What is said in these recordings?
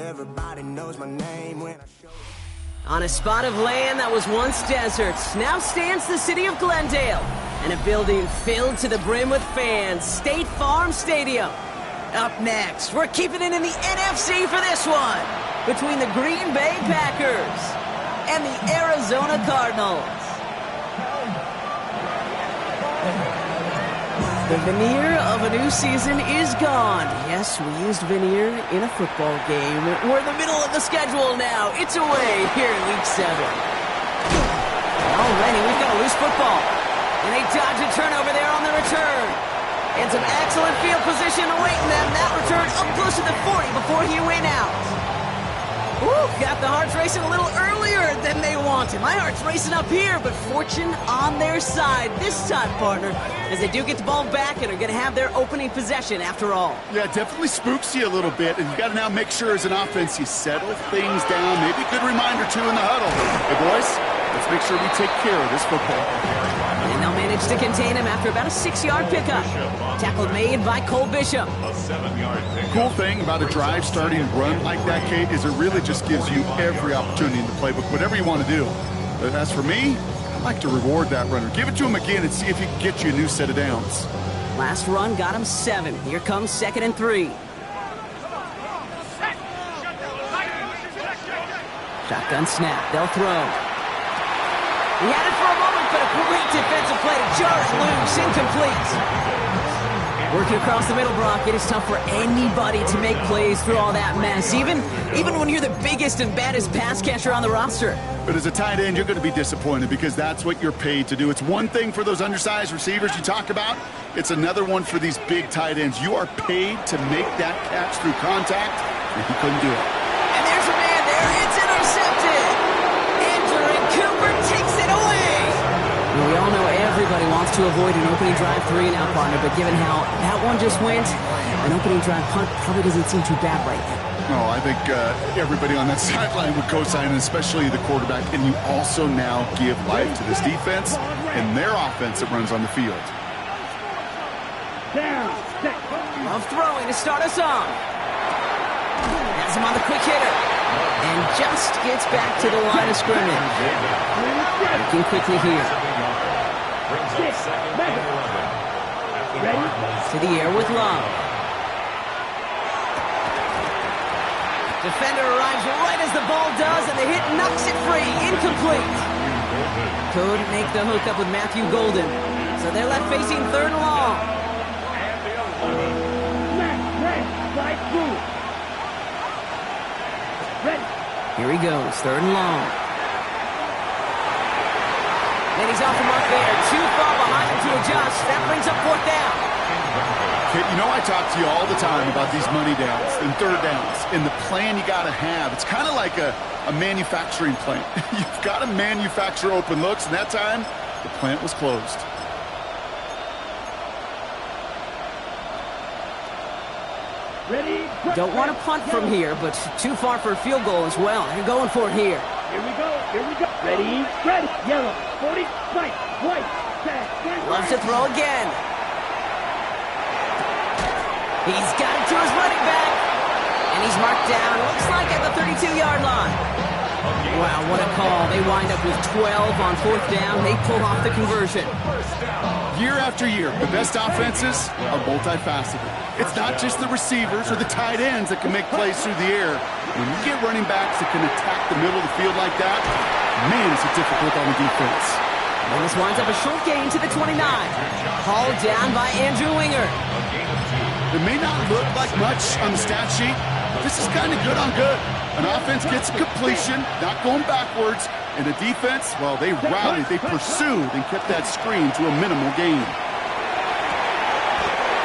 everybody knows my name when I show. On a spot of land that was once desert, now stands the city of Glendale, and a building filled to the brim with fans, State Farm Stadium. Up next, we're keeping it in the NFC for this one, between the Green Bay Packers and the Arizona Cardinals. The veneer of a new season is gone. Yes, we used veneer in a football game. We're in the middle of the schedule now. It's away here in Week 7. Already, we've got a loose football. And they dodge a turnover there on the return. And some excellent field position awaiting them. That return up close to the 40 before he went out. Ooh, got the hearts racing a little earlier than they wanted. My heart's racing up here, but fortune on their side this time, partner, as they do get the ball back and are going to have their opening possession after all. Yeah, it definitely spooks you a little bit, and you got to now make sure as an offense you settle things down. Maybe a good reminder, too, in the huddle. Hey, boys, let's make sure we take care of this football. And they'll manage to contain him after about a 6-yard pickup. Tackle made by Cole Bishop. A 7-yard pickup. Cool thing about a drive starting run like that, Kate, is it really just gives you every opportunity in the playbook, whatever you want to do. But as for me, I like to reward that runner. Give it to him again and see if he can get you a new set of downs. Last run got him 7. Here comes 2nd and 3. Shotgun snap. They'll throw. He had it for a moment, but a great defensive play to jar it loose. Incomplete. Working across the middle, Brock, it is tough for anybody to make plays through all that mess, even when you're the biggest and baddest pass catcher on the roster. But as a tight end, you're going to be disappointed because that's what you're paid to do. It's one thing for those undersized receivers you talk about. It's another one for these big tight ends. You are paid to make that catch through contact, and he couldn't do it. And there's a man there. It's intercepted. Andrew Cooper takes it away. Well, we all know everybody wants to avoid an opening drive 3 now, partner, but given how that one just went, an opening drive punt probably doesn't seem too bad right now. No, I think everybody on that sideline would co-sign, especially the quarterback. And you also now give life to this defense and their offense that runs on the field. Love throwing to start us off. Has him on the quick hitter. And just gets back to the line of scrimmage. Looking quickly here. To the air with Love. Defender arrives right as the ball does, and the hit knocks it free. Incomplete. Couldn't make the hook up with Matthew Golden. So they're left facing 3rd and long. Here he goes, 3rd and long. And he's off the mark there. Too far behind him to adjust. That brings up 4th down. Kate, you know I talk to you all the time about these money downs and 3rd downs and the plan you got to have. It's kind of like a manufacturing plant. You've got to manufacture open looks, and that time the plant was closed. Don't want to punt from here, but too far for a field goal as well. They're going for it here. Here we go. Ready, yellow, 40, white, Loves to throw again. He's got it to his running back. And he's marked down, looks like at the 32-yard line. Wow, what a call. They wind up with 12 on 4th down. They pull off the conversion. Year after year, the best offenses are multifaceted. It's not just the receivers or the tight ends that can make plays through the air. When you get running backs that can attack the middle of the field like that, man, is it difficult on the defense. And this winds up a short gain to the 29. Hauled down by Andrew Winger. It may not look like much on the stat sheet, but this is kind of good on good. An offense gets completion, not going backwards, and the defense, well, they rallied, they pursued, and kept that screen to a minimal gain.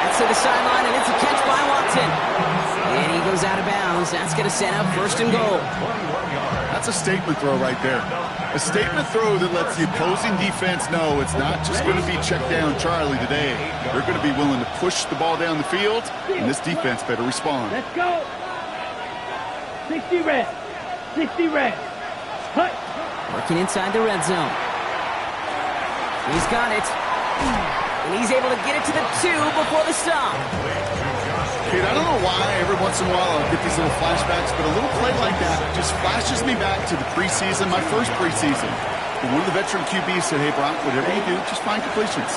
That's to the sideline, and it's a catch by Watson. And he goes out of bounds. That's going to set up 1st and goal. That's a statement throw right there. A statement throw that lets the opposing defense know it's not just going to be check down Charlie today. They're going to be willing to push the ball down the field, and this defense better respond. Let's go. 60 red. Hut. Working inside the red zone. He's got it. And he's able to get it to the 2 before the stop. Kate, I don't know why every once in a while I'll get these little flashbacks, but a little play like that just flashes me back to the preseason, my first preseason. And one of the veteran QBs said, hey, Brock, whatever you do, just find completions.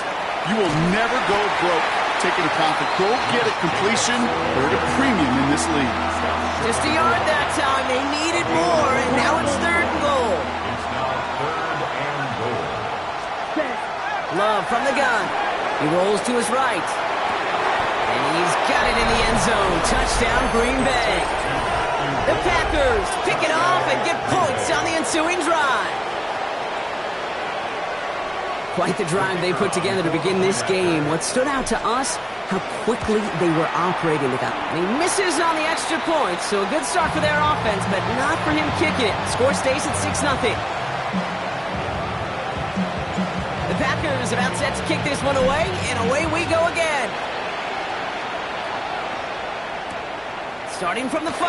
You will never go broke taking a profit. Go get a completion or at a premium in this league. Just a yard that time. They needed more, and now it's 3rd and goal. It's now 3rd and goal. Love from the gun. He rolls to his right. And he's got it in the end zone. Touchdown, Green Bay. The Packers pick it off and get points on the ensuing drive. Quite the drive they put together to begin this game. What stood out to us, how quickly they were operating the guy. And he misses on the extra point, so a good start for their offense, but not for him kicking it. Score stays at 6-0. The Packers about set to kick this one away, and away we go again. Starting from the 5.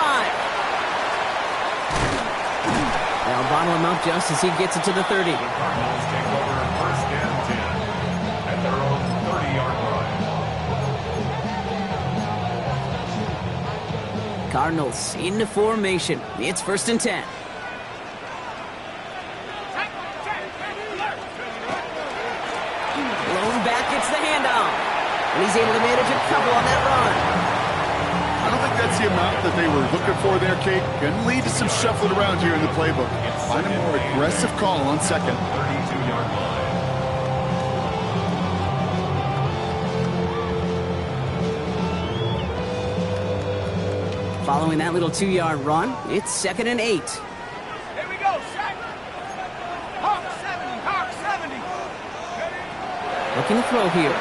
They'll bottle him up just as he gets it to the 30. The Cardinals take over 1st and 10 at their own 30-yard line. Cardinals into formation. It's 1st and 10. Blown back gets the handoff. And he's able to manage a couple on that run. I don't think that's the amount that they were looking for there, Kate. Going to lead to some shuffling around here in the playbook. Find a more aggressive call on 2nd. 32-yard line. Following that little 2-yard run, it's 2nd and 8. Here we go, Shaq. Hawk 70, Hawk 70. Looking to throw here.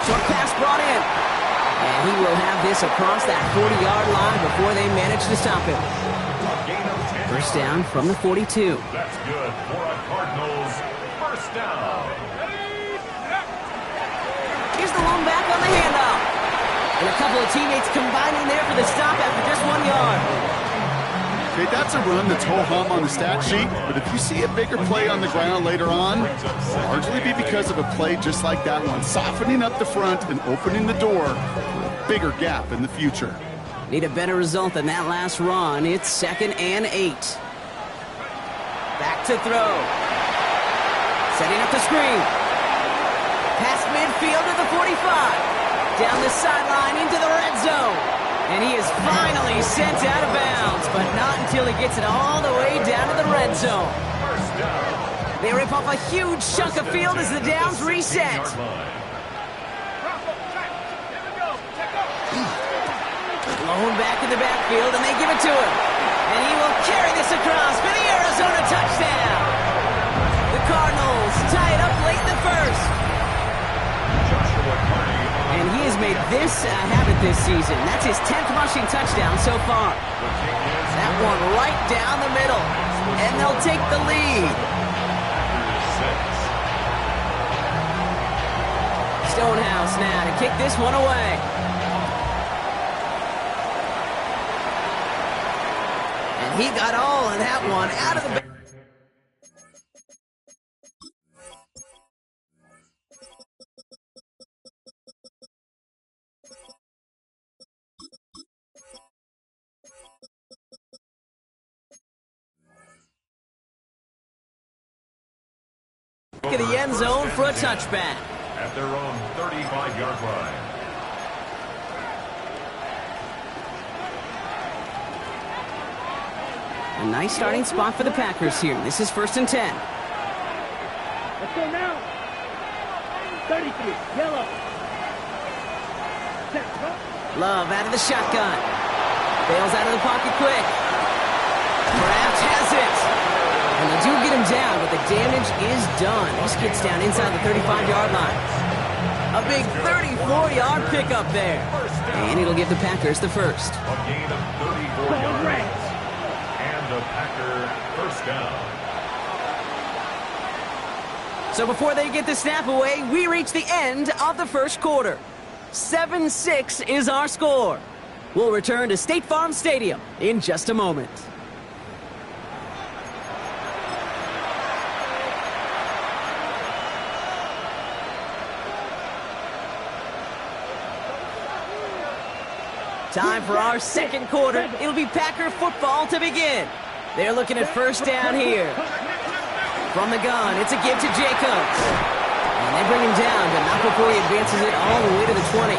Short pass brought in. And he will have this across that 40-yard line before they manage to stop him. First down from the 42. That's good for a Cardinals first down. Here's the lone back on the handoff. And a couple of teammates combining there for the stop after just 1 yard. Okay, that's a run that's ho-hum on the stat sheet, but if you see a bigger play on the ground later on, it'll largely be because of a play just like that one, softening up the front and opening the door for a bigger gap in the future. Need a better result than that last run. It's 2nd and 8. Back to throw. Setting up the screen. Past midfield to the 45. Down the sideline into the red zone. And he is finally sent out of bounds, but not until he gets it all the way down to the red zone. First down. They rip off a huge chunk of field as the downs reset. Blown back in the backfield, and they give it to him. And he will carry this across for the Arizona touchdown. The Cardinals tie it up late in the first. And he has made this a habit this season. That's his 10th rushing touchdown so far. That one right down the middle. And they'll take the lead. Stonehouse now to kick this one away. And he got all of that one out of the... to the end zone for a touchback. At their own 35-yard line. A nice starting spot for the Packers here. This is 1st and 10. Let's go now. 33, yellow. Set, go. Love out of the shotgun. Bails out of the pocket quick. Kraft has it. And they do get him down, but the damage is done. This gets down inside the 35-yard line. A big 34-yard pickup there. And it'll give the Packers the first. A gain of 34 yards. And a Packer first down. So before they get the snap away, we reach the end of the first quarter. 7-6 is our score. We'll return to State Farm Stadium in just a moment. for our second quarter. It'll be Packer football to begin. They're looking at first down here. From the gun, it's a give to Jacobs. And they bring him down, but not before he advances it all the way to the 20.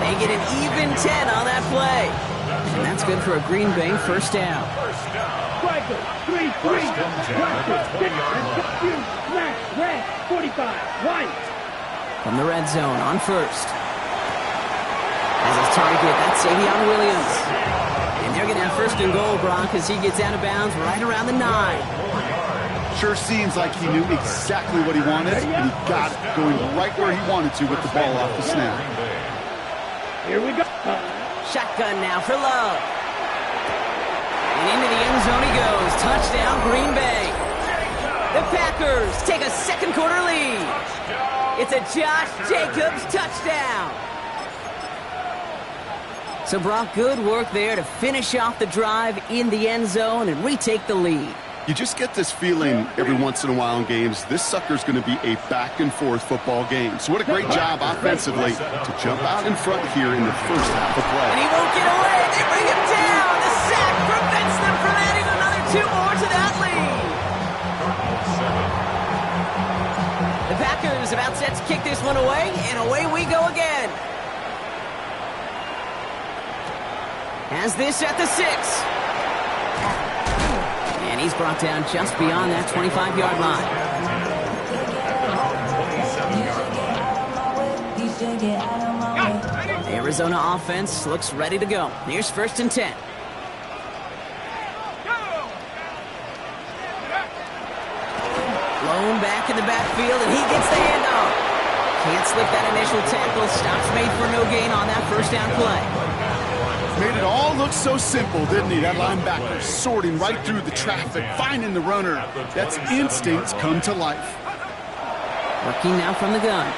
They get an even 10 on that play. And that's good for a Green Bay first down. Striker, 3-3. Smash, red, 45, white. From the red zone on first. As his target, that's Savion Williams. And they're going to have first and goal, Brock, as he gets out of bounds right around the 9. Sure seems like he knew exactly what he wanted, and he got it going right where he wanted to with the ball off the snap. Here we go. Shotgun now for Love. And into the end zone he goes. Touchdown, Green Bay. The Packers take a second quarter lead. It's a Josh Jacobs touchdown. So, Brock, good work there to finish off the drive in the end zone and retake the lead. You just get this feeling every once in a while in games, this sucker's going to be a back-and-forth football game. So what a great job offensively to jump out in front here in the first half of play. And he won't get away. They bring him down. The sack prevents them from adding another 2 more to that lead. The Packers about set to kick this one away, and away we go again. Has this at the 6. And he's brought down just beyond that 25-yard line. The Arizona offense looks ready to go. Here's first and 10. Blown back in the backfield, and he gets the handoff. Can't slip that initial tackle. Stops made for no gain on that first down play. Made it all look so simple, didn't he? That linebacker sorting right through the traffic, finding the runner. That's instincts come to life. Working now from the gun.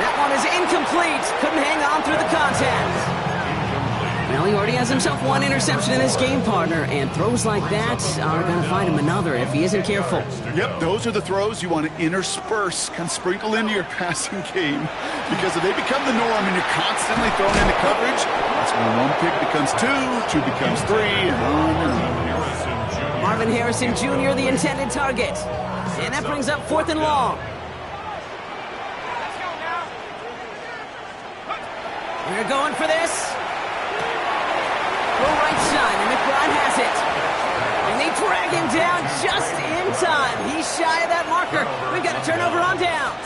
That one is incomplete. Couldn't hang on through the contact. Well, he already has himself one interception in his game, partner, and throws like that are going to find him another if he isn't careful. Yep, those are the throws you want to intersperse, kind of sprinkle into your passing game, because if they become the norm and you're constantly thrown into coverage, that's when one pick becomes 2 becomes 3, and on and on. Marvin Harrison Jr., the intended target. And that brings up 4th and long. We're going for this. Go right side, and McBride has it. And they drag him down just in time. He's shy of that marker. We've got a turnover on downs.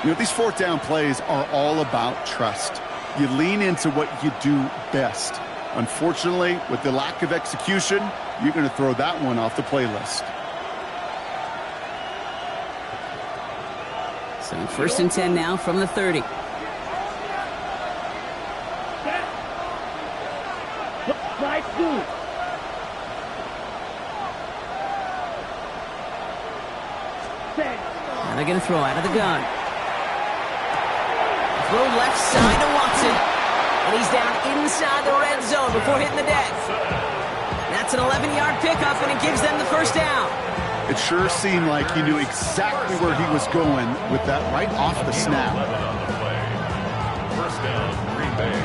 You know, these 4th down plays are all about trust. You lean into what you do best. Unfortunately, with the lack of execution, you're going to throw that one off the playlist. So first and 10 now from the 30. Slide 2. Now they're going to throw out of the gun. Throw left side to Watson. And he's down inside the red zone before hitting the deck. That's an 11-yard pickup, and it gives them the first down. It sure seemed like he knew exactly where he was going with that right off the snap. First down, Green Bay.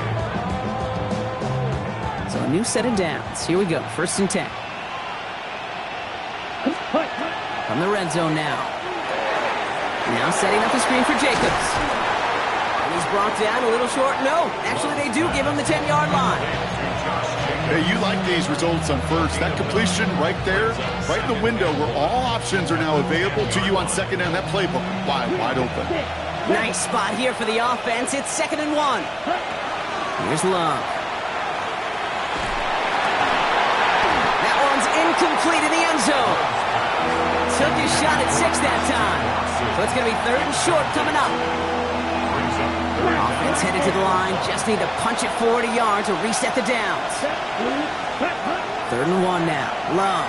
So a new set of downs. Here we go. First and 10. From the red zone now. Now setting up the screen for Jacobs. And he's brought down a little short. No, actually they do give him the 10-yard line. Hey, you like these results on first. That completion right there, right in the window where all options are now available to you on second down. That playbook wide open. Nice spot here for the offense. It's 2nd and 1. Here's Love. That one's incomplete in the end zone. Took his shot at 6 that time. So it's going to be 3rd and short coming up. Offense headed to the line. Just need to punch it 40 yards to reset the downs. 3rd and 1 now. Love.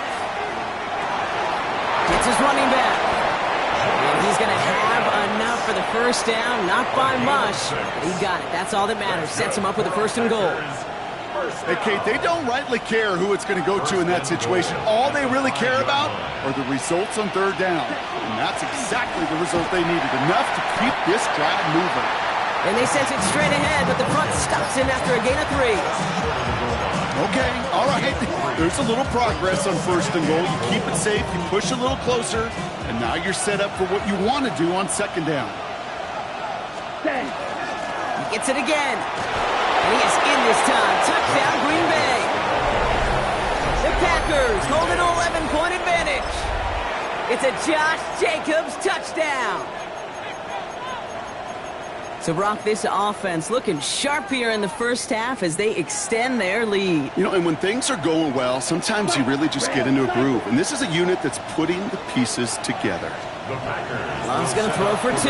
Gets his running back. And he's going to have enough for the first down. Not by much, but he got it. That's all that matters. Sets him up with a 1st and goal. Hey, Kate, they don't rightly care who it's going to go to in that situation. All they really care about are the results on 3rd down. And that's exactly the result they needed. Enough to keep this drive moving. And they sent it straight ahead, but the front stops him after a gain of 3. Okay, all right. There's a little progress on 1st and goal. You keep it safe, you push a little closer, and now you're set up for what you want to do on 2nd down. He gets it again. And he is in this time. Touchdown, Green Bay. The Packers hold an 11-point advantage. It's a Josh Jacobs touchdown. So, Brock, this offense looking sharp here in the first half as they extend their lead. You know, and when things are going well, sometimes you really just get into a groove. And this is a unit that's putting the pieces together. Love's going to throw for 2.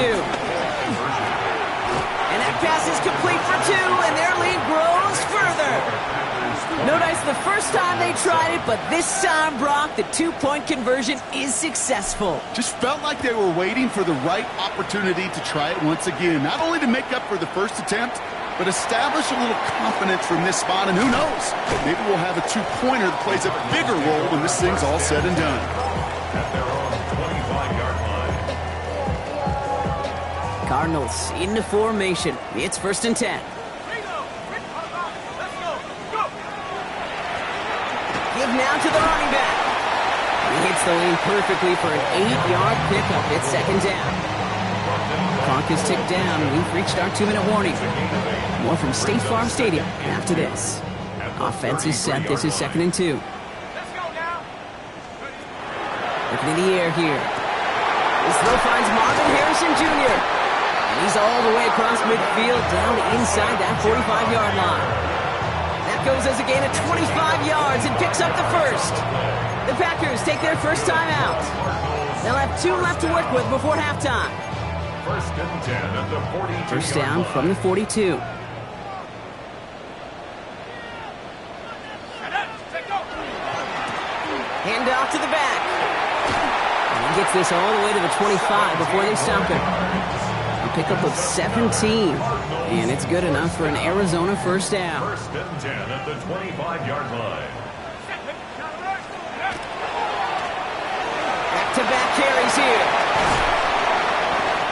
And that pass is complete for 2, and their lead grows further. No dice the first time they tried it, but this time, Brock, the 2-point conversion is successful. Just felt like they were waiting for the right opportunity to try it once again. Not only to make up for the first attempt, but establish a little confidence from this spot. And who knows, maybe we'll have a 2-pointer that plays a bigger role when this thing's all said and done. At their own 25-yard line. Cardinals into formation. It's 1st and 10. Give now to the running back. He hits the lane perfectly for an 8-yard pickup. It's 2nd down. Clock is ticked down. We've reached our 2-minute warning. More from State Farm Stadium after this. Offense is set. This is 2nd and 2. Looking in the air here. This throw finds Marvin Harrison Jr. And he's all the way across midfield down inside that 45-yard line. Goes as a gain of 25 yards and picks up the first. The Packers take their first time out. They'll have 2 left to work with before halftime. 1st and 10 at the 42. First down from the 42. Hand off to the back. And he gets this all the way to the 25 before they stop him. A pickup of 17. And it's good enough for an Arizona first down. 1st and 10 at the 25-yard line. Back-to-back carries here.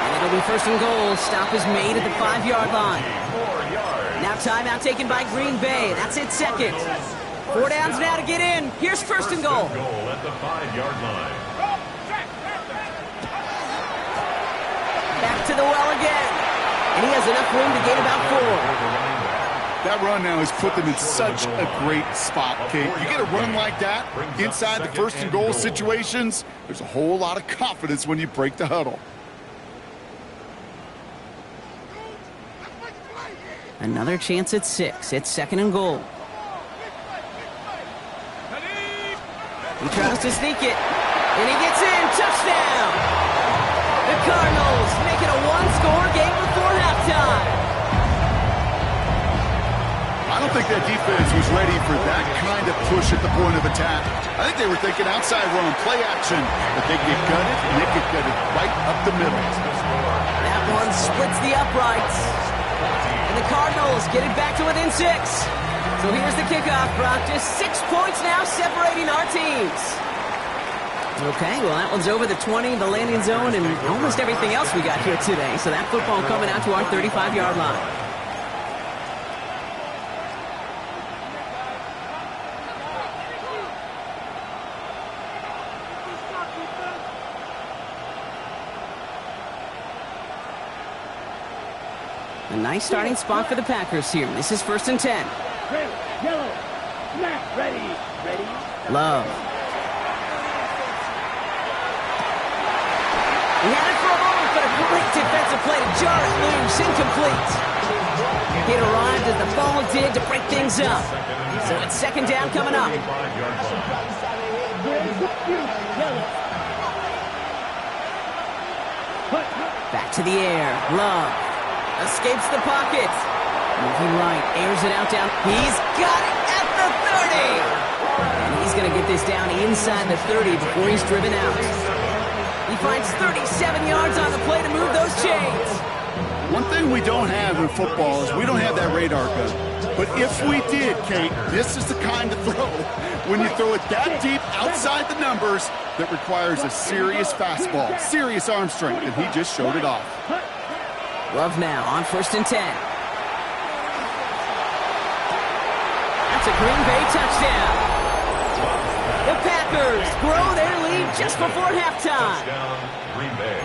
And it'll be 1st and goal. Stop is made at the 5-yard line. 4 yards. Now timeout taken by Green Bay. That's it, 2nd. 4 downs now to get in. Here's 1st and goal. Goal at the 5-yard line. Back to the well again. And he has enough room to gain about 4. That run now has put them in such a great spot, Kate. You get a run like that inside the 1st and goal situations, there's a whole lot of confidence when you break the huddle. Another chance at 6. It's 2nd and goal. He tries to sneak it. And he gets in. Touchdown! The Cardinals make it a 1-score game before halftime. I don't think that defense was ready for that kind of push at the point of attack. I think they were thinking outside run, play action, but they get gutted, and they get gutted right up the middle. That one splits the uprights. And the Cardinals get it back to within 6. So here's the kickoff, Brock. Just 6 points now separating our teams. Okay, well, that one's over the 20, the landing zone, and almost everything else we got here today. So that football coming out to our 35-yard line. A nice starting spot for the Packers here. This is 1st and 10. Red, yellow, snap, ready, Love. He had it for a moment, but a great defensive play to jar it loose, incomplete. It arrived as the ball did to break things up. So it's 2nd down coming up. Back to the air. Love escapes the pocket. Moving right, airs it out down. He's got it at the 30. And he's going to get this down inside the 30 before he's driven out. He finds 37 yards on the play to move those chains. One thing we don't have in football is we don't have that radar gun. But if we did, Kate, this is the kind of throw, when you throw it that deep outside the numbers, that requires a serious fastball, serious arm strength, and he just showed it off. Love now on 1st and 10. That's a Green Bay touchdown. The Packers grow their lead just before halftime. Touchdown, Green Bay.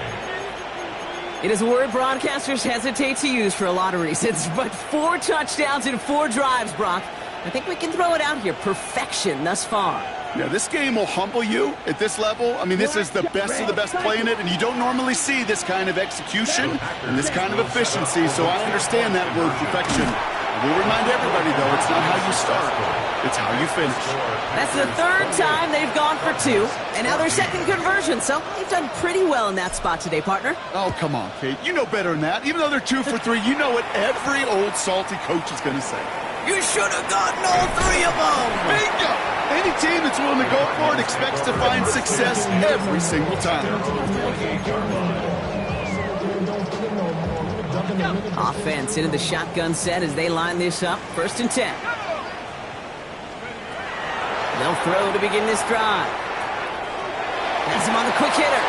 It is a word broadcasters hesitate to use for a lot of reasons, but 4 touchdowns in 4 drives, Brock. I think we can throw it out here. Perfection thus far. Yeah, this game will humble you at this level. I mean, this is the best of the best playing it, and you don't normally see this kind of execution and this kind of efficiency, so I understand that word perfection. We'll remind everybody, though, it's not how you start, it's how you finish. That's the 3rd time they've gone for 2, and now their 2nd conversion, so they've done pretty well in that spot today, partner. Oh, come on, Kate. You know better than that. Even though they're 2 for 3, you know what every old salty coach is going to say. You should have gotten all 3 of them! Bingo! Any team that's willing to go for it expects to find success every single time. Offense into the shotgun set as they line this up. 1st and 10. They'll throw to begin this drive. Has him on the quick hitter.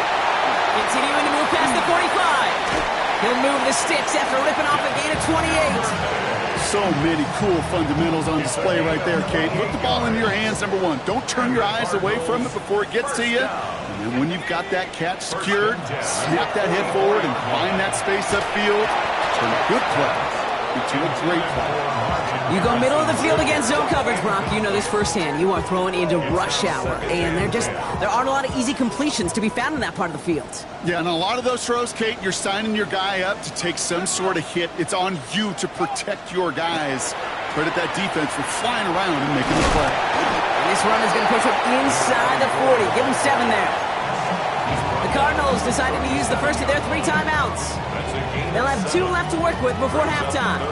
Continuing to move past the 45. He'll move the sticks after ripping off a gain of 28. So many cool fundamentals on display right there, Kate. Put the ball into your hands, number 1. Don't turn your eyes away from it before it gets to you. And then when you've got that catch secured, snap that head forward and find that space upfield. Turn a good play into a great play. You go middle of the field against zone coverage, Brock. You know this firsthand. You are throwing into rush hour, and there aren't a lot of easy completions to be found in that part of the field. Yeah, and a lot of those throws, Kate, you're signing your guy up to take some sort of hit. It's on you to protect your guys. Credit that defense for flying around and making the play. And this run is going to push him inside the 40. Give him 7 there. The Cardinals decided to use the first of their 3 timeouts. They'll have 2 left to work with before halftime.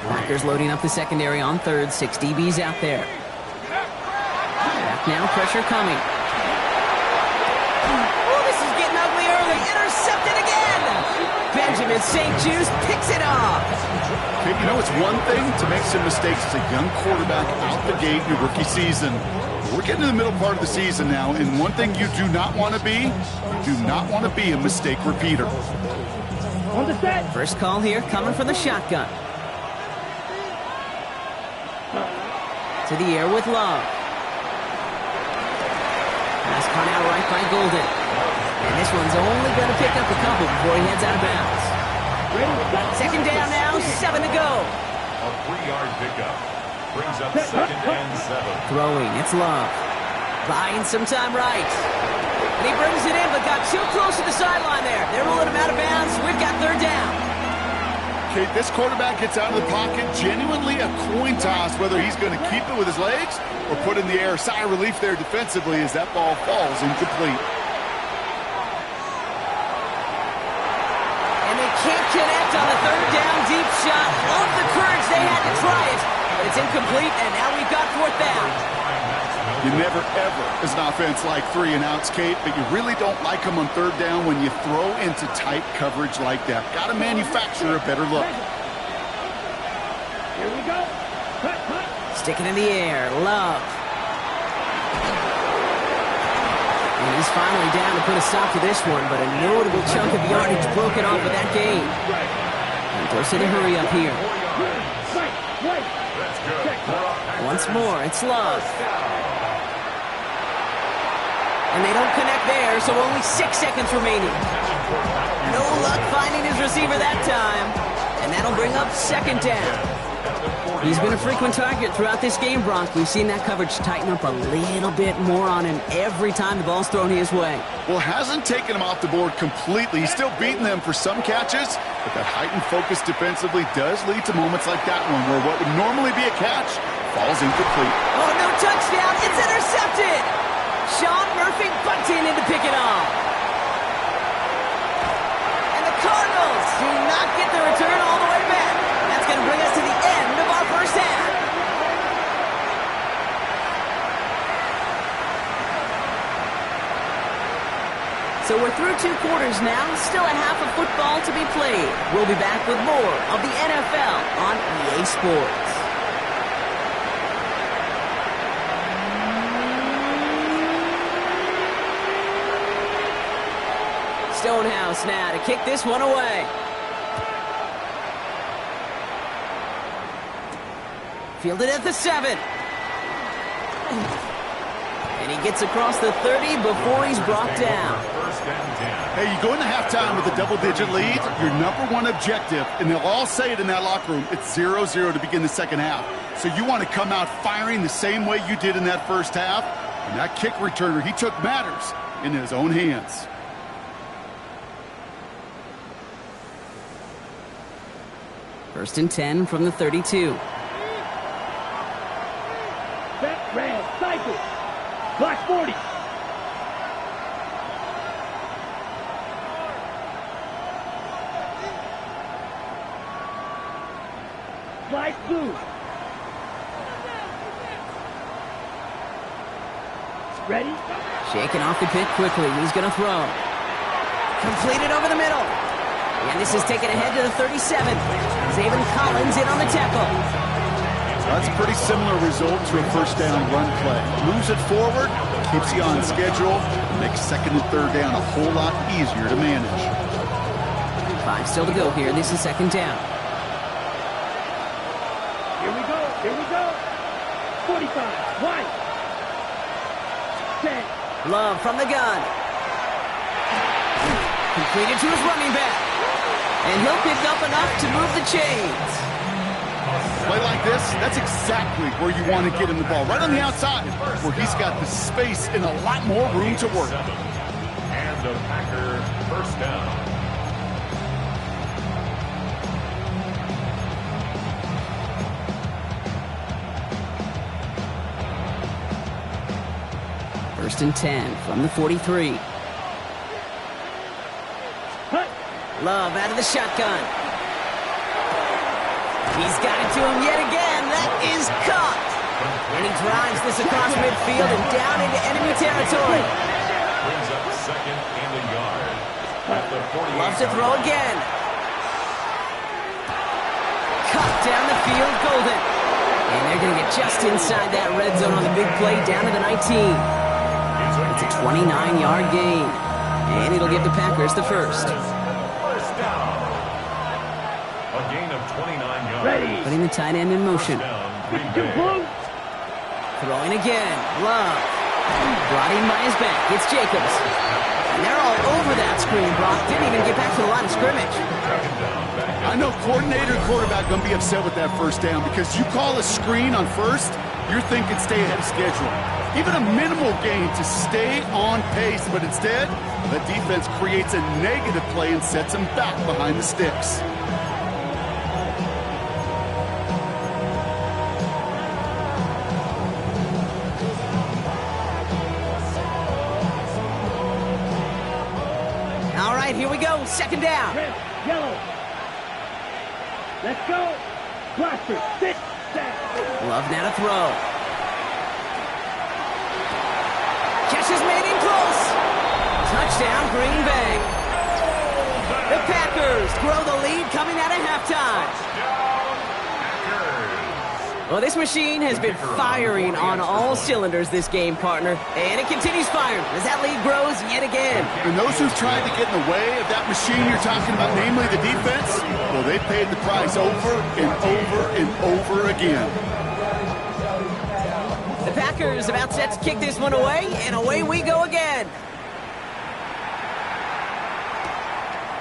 Packers loading up the secondary on 3rd. 6 DBs out there. Back now, pressure coming. Oh, this is getting ugly early. Intercepted again. Benjamin St. Juice picks it off. Kate, you know it's one thing to make some mistakes as a young quarterback out the gate in your rookie season. But we're getting to the middle part of the season now, and one thing you do not want to be, a mistake repeater. On the set. First call here coming from the shotgun. To the air with Love. Pass caught out right by Golden. And this one's only going to pick up a couple before he heads out of bounds. 2nd down now, 7 to go. A 3-yard pickup. Brings up 2nd and 7. Throwing, it's Love. Buying some time right. And he brings it in, but got too close to the sideline there. They're rolling him out of bounds. We've got 3rd down. Kate, this quarterback gets out of the pocket, genuinely a coin toss whether he's going to keep it with his legs or put in the air. Sigh of relief there defensively as that ball falls incomplete. And they can't connect on the 3rd down deep shot. Love the courage they had to try it. But it's incomplete, and now we've got 4th down. You never, ever, as an offense, like 3 and outs, Kate, but you really don't like them on 3rd down when you throw into tight coverage like that. Got to manufacture a better look. Here we go. Cut. Sticking in the air, Love. And he's finally down to put a stop to this one, but a notable chunk of yardage broken off of that game. And goes to the hurry up here. Once more, it's Love. And they don't connect there, so only 6 seconds remaining. No luck finding his receiver that time. And that'll bring up 2nd down. He's been a frequent target throughout this game, Brock. We've seen that coverage tighten up a little bit more on him every time the ball's thrown his way. Well, hasn't taken him off the board completely. He's still beating them for some catches, but that heightened focus defensively does lead to moments like that one where what would normally be a catch falls incomplete. Oh, no touchdown. It's intercepted. Sean Murphy bunting in to pick it off. And the Cardinals do not get the return all the way back. That's going to bring us to the end of our 1st half. So we're through 2 quarters now. Still a half of football to be played. We'll be back with more of the NFL on EA Sports. Stonehouse now to kick this one away. Fielded at the 7. And he gets across the 30 before he's brought down. First and 10. Hey, you go into halftime with a double-digit lead, your number one objective, and they'll all say it in that locker room, it's 0-0 to begin the second half. So you want to come out firing the same way you did in that first half. And that kick returner, he took matters in his own hands. First and 10 from the 32. Set, red, cycle. Black 40. Light blue. Ready? Shaking off the pick quickly. He's going to throw. Completed over the middle. And this is taken ahead to the 37. Zayvon Collins in on the tackle. That's a pretty similar result to a first down run play. Moves it forward, keeps you on schedule, makes second and third down a whole lot easier to manage. 5 still to go here. This is second down. Here we go. Here we go. 45. White. 10. Love from the gun. Completed to his running back. And he'll pick up enough to move the chains. Play like this, that's exactly where you want to get him the ball. Right on the outside, where he's got the space and a lot more room to work. And the Packer first down. First and 10 from the 43. Hut. Love out of the shotgun. He's got it to him yet again. That is caught. And he drives this across midfield and down into enemy territory. Brings up second and a yard. At the 48. Loves to throw again. Cut down the field, Golden. And they're going to get just inside that red zone on the big play down to the 19. It's a 29-yard gain. And it'll give the Packers the first. First down. A gain of 29 yards. Ready. Putting the tight end in motion. Down, Green Two Bay. blue. Throwing again. Love. Brought in by his back. It's Jacobs. And they're all over that screen. Brock didn't even get back to the line of scrimmage. I know coordinator and quarterback going to be upset with that first down because you call a screen on first, you're thinking stay ahead of schedule. Even a minimal gain to stay on pace, but instead, the defense creates a negative play and sets him back behind the sticks. All right, here we go. Second down. Red. Yellow. Let's go. Blaster. Sit. Down. Love now to throw. Catch is made in close. Touchdown, Green Bay. The Packers grow the lead coming out of halftime. Well, this machine has been firing on all cylinders this game, partner. And it continues firing as that lead grows yet again. And those who've tried to get in the way of that machine you're talking about, namely the defense, well, they paid the price over and over and over again. The Packers about set to kick this one away, and away we go again.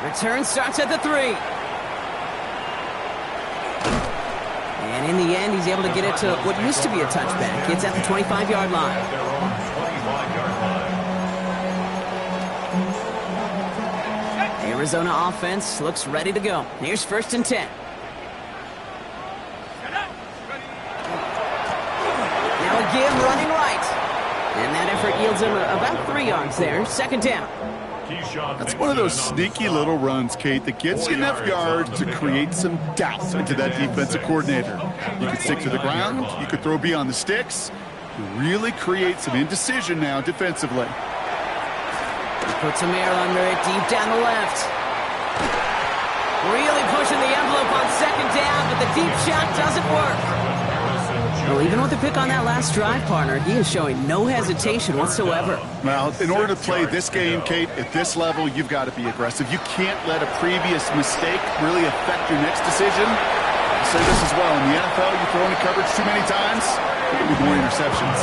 Return starts at the 3. And in the end, he's able to get it to what used to be a touchback. It's at the 25-yard line. At their own 25-yard line. Arizona offense looks ready to go. Here's first and 10. Now a give running right. And that effort yields him about 3 yards there. Second down. That's one of those sneaky little runs, Kate, that gets you enough yards to create some doubt into that defensive coordinator. You could stick to the ground. You could throw beyond the sticks. You really create some indecision now defensively. He puts some air under it deep down the left. Really pushing the envelope on second down, but the deep shot doesn't work. Well, even with the pick on that last drive, partner, he is showing no hesitation whatsoever. Well, in order to play this game, Kate, at this level, you've got to be aggressive. You can't let a previous mistake really affect your next decision. say this as well. In the NFL, you throw into coverage too many times, there'll be more interceptions.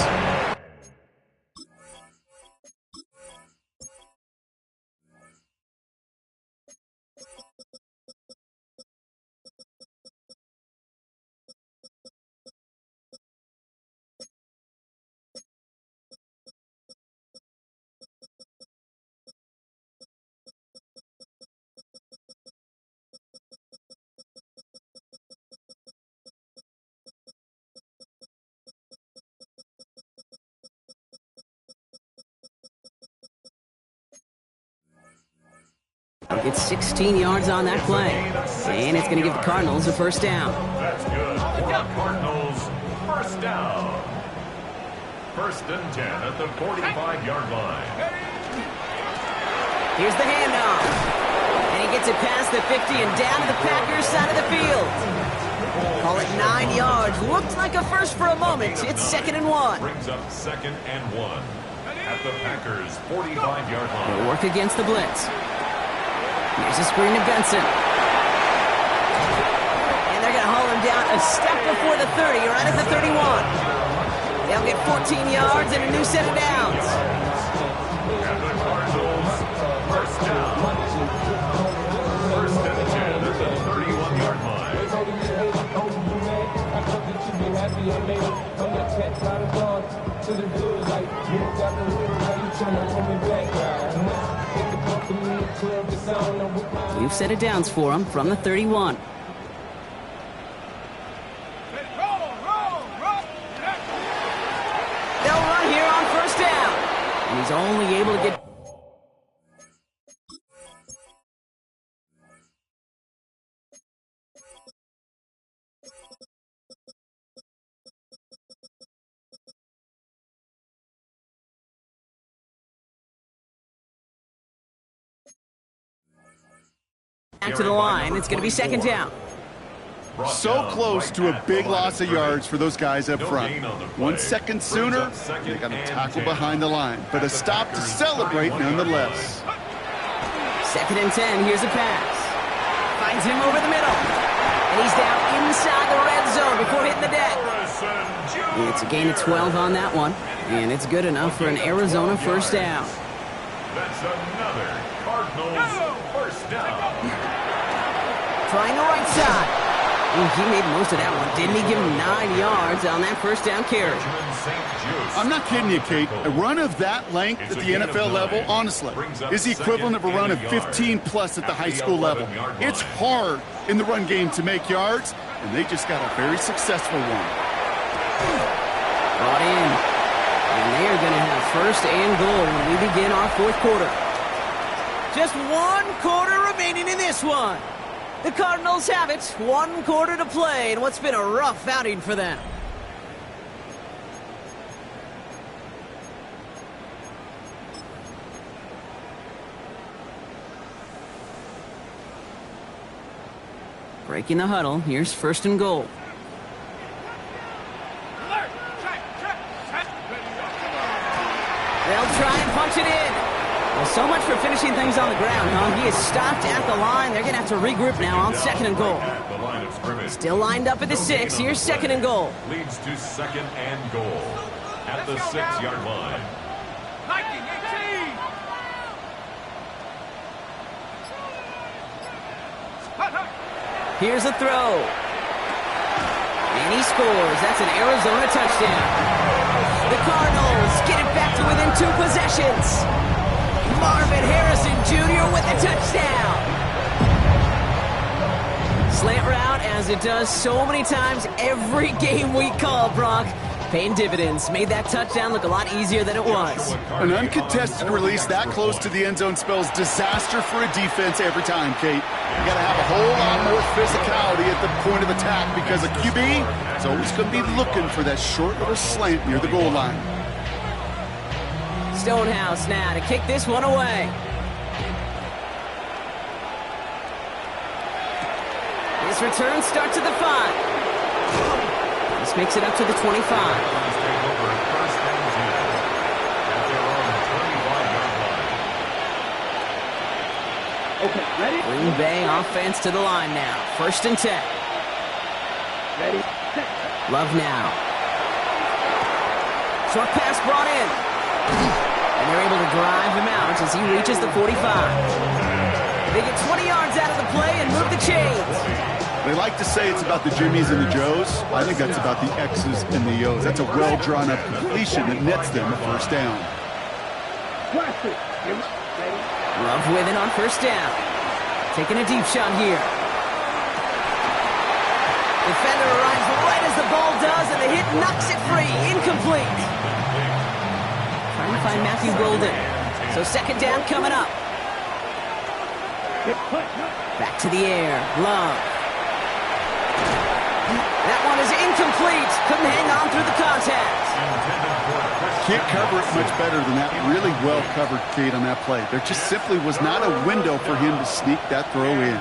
Gets 16 yards on that play. And it's going to give the Cardinals a first down. That's good. Cardinals, first down. First and 10 at the 45-yard line. Here's the handoff. And he gets it past the 50 and down to the Packers side of the field. Call it 9 yards. Looked like a first for a moment. It's 2nd and 1. Brings up 2nd and 1 at the Packers' 45-yard line. They'll work against the blitz. Here's a screen to Benson. And they're going to haul him down a step before the 30, right at the 31. They'll get 14 yards and a new set of downs. And the Cardinals, first down. First and 10 at the 31-yard line. New set of downs for him from the 31. They'll run here on first down. And he's only able to get... back to the line. It's going to be 2nd down. So close to a big loss of yards for those guys up front. 1 second sooner, they got a tackle behind the line. But a stop to celebrate nonetheless. 2nd and 10. Here's a pass. Finds him over the middle. And he's down inside the red zone before hitting the deck. It's a gain of 12 on that one. And it's good enough for an Arizona first down. That's another Cardinals first down. Trying the right side. Ooh, he made most of that one. Didn't he give him 9 yards on that first down carry? I'm not kidding you, Kate. A run of that length at the NFL level, honestly, is the equivalent of a run of 15-plus at the high school level. It's hard in the run game to make yards, and they just got a very successful one. Brought in. And they are going to have first and goal when we begin our 4th quarter. Just 1 quarter remaining in this one. The Cardinals have it. 1 quarter to play in what's been a rough outing for them. Breaking the huddle. Here's 1st and goal. They'll try and punch it in. Well, so much for finishing things on the ground, huh? He is stopped at the line. They're going to have to regroup now on 2nd and goal. Still lined up at the 6. Here's 2nd and goal. Leads to 2nd and goal at the 6-yard line. 19-18. Here's a throw. And he scores. That's an Arizona touchdown. The Cardinals get it back to within 2 possessions. Marvin Harrison Jr. with the touchdown. Slant route, as it does so many times every game we call, Brock. Paying dividends. Made that touchdown look a lot easier than it was. An uncontested release that close to the end zone spells disaster for a defense every time, Kate. You got to have a whole lot more physicality at the point of attack because a QB is always going to be looking for that short little slant near the goal line. Stonehouse now to kick this one away. This return starts at the 5. This makes it up to the 25. Okay, ready? Green Bay offense to the line now. 1st and 10. Ready, set. Love now. Short pass brought in. And they're able to drive him out as he reaches the 45. They get 20 yards out of the play and move the chains. They like to say it's about the Jimmies and the Joes. I think that's about the X's and the O's. That's a well-drawn-up completion that nets them a first down. Ready. Love with it on first down. Taking a deep shot here. Defender arrives right as the ball does, and the hit knocks it free. Incomplete. Trying to find Matthew Golden. So second down coming up. Back to the air. Love. That one is incomplete. Couldn't hang on through the contact. Can't cover it much better than that. Really well covered, Kate, on that play. There just simply was not a window for him to sneak that throw in.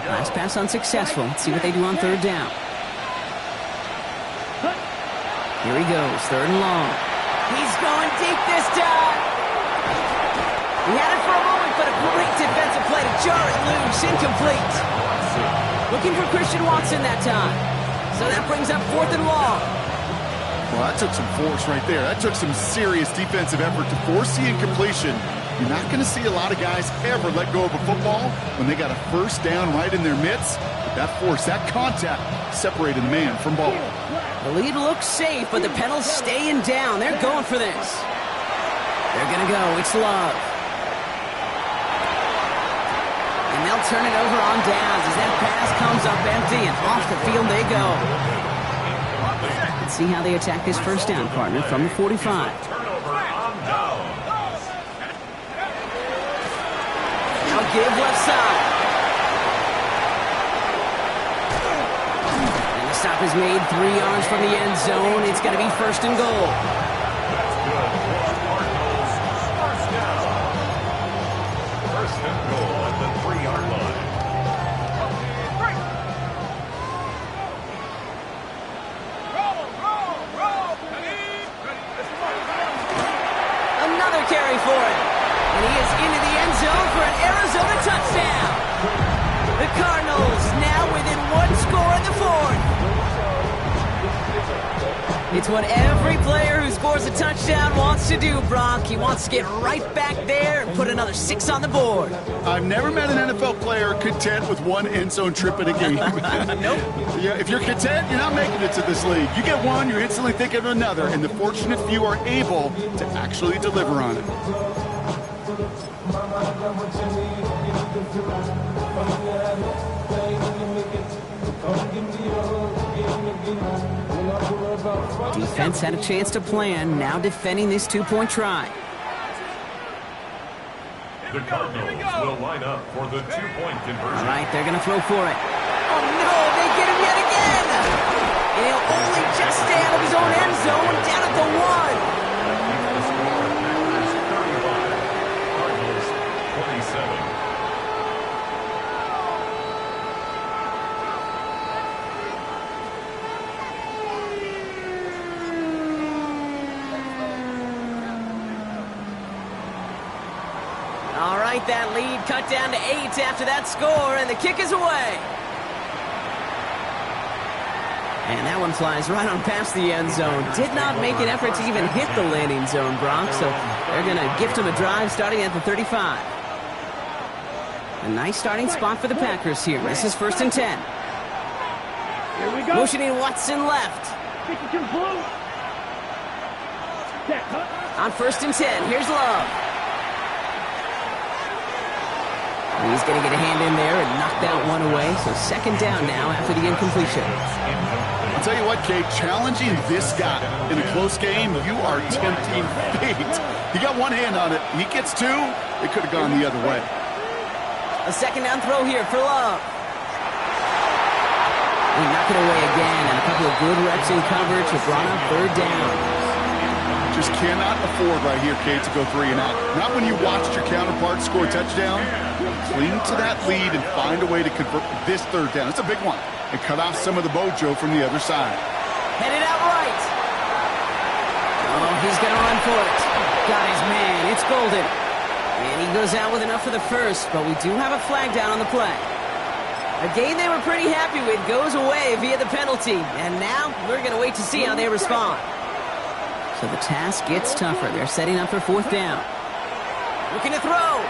Last pass unsuccessful. Let's see what they do on third down. Here he goes, third and long. He's going deep this time. He had it for a moment, but a great defensive play to jar it loose. Incomplete. Looking for Christian Watson that time. So that brings up fourth and long. Well, that took some force right there. That took some serious defensive effort to force the incompletion. You're not going to see a lot of guys ever let go of a football when they got a first down right in their midst. But that force, that contact, separated the man from ball. The lead looks safe, but the Penals staying down. They're going for this. They're going to go. It's Love. And they'll turn it over on downs as that pass comes up empty, and off the field they go. Let's see how they attack this first down, partner, from the 45. Now give left side. And the stop is made 3 yards from the end zone. It's going to be first and goal. First and goal at the 3-yard line. Another carry for it. And he is into the end zone for an Arizona touchdown. The Cardinals now within one score in the fourth. It's what every player who scores a touchdown wants to do, Brock. He wants to get right back there and put another 6 on the board. I've never met an NFL player content with one end zone trip in a game. Nope. Yeah, if you're content, you're not making it to this league. You get one, you're instantly thinking of another, and the fortunate few are able to actually deliver on it. Defense had a chance to plan, now defending this 2-point try. The Cardinals will line up for the 2-point conversion. All right, they're going to throw for it. Oh, no, they get him yet again. And he'll only just stay out of his own end zone, down at the 1. The score, Packers 35, Cardinals 27. All right, that lead cut down to 8 after that score, and the kick is away. And that one flies right on past the end zone. Did not make an effort to even hit the landing zone, Brock, so they're going to gift him a drive starting at the 35. A nice starting spot for the Packers here. This is first and 10. Here we go. Motioning Watson left. 52 blue. Set, huh? On first and 10, here's Love. He's going to get a hand in there and knock that one away. So second down now after the incompletion. I'll tell you what, Kate, challenging this guy in a close game, you are tempting fate. He got one hand on it. He gets two. It could have gone the other way. A second down throw here for Love. He knocked it away again, and a couple of good reps in coverage have brought up third down. Just cannot afford right here, Kate, to go 3 and out. Not when you watched your counterpart score a touchdown. Cling to that lead and find a way to convert this third down. It's a big one. And cut off some of the mojo from the other side. Headed out right. Oh, he's going to run for it. Got his man. It's Golden. And he goes out with enough for the first, but we do have a flag down on the play. A game they were pretty happy with goes away via the penalty. And now we're going to wait to see how they respond. So the task gets tougher. They're setting up for fourth down. Looking to throw.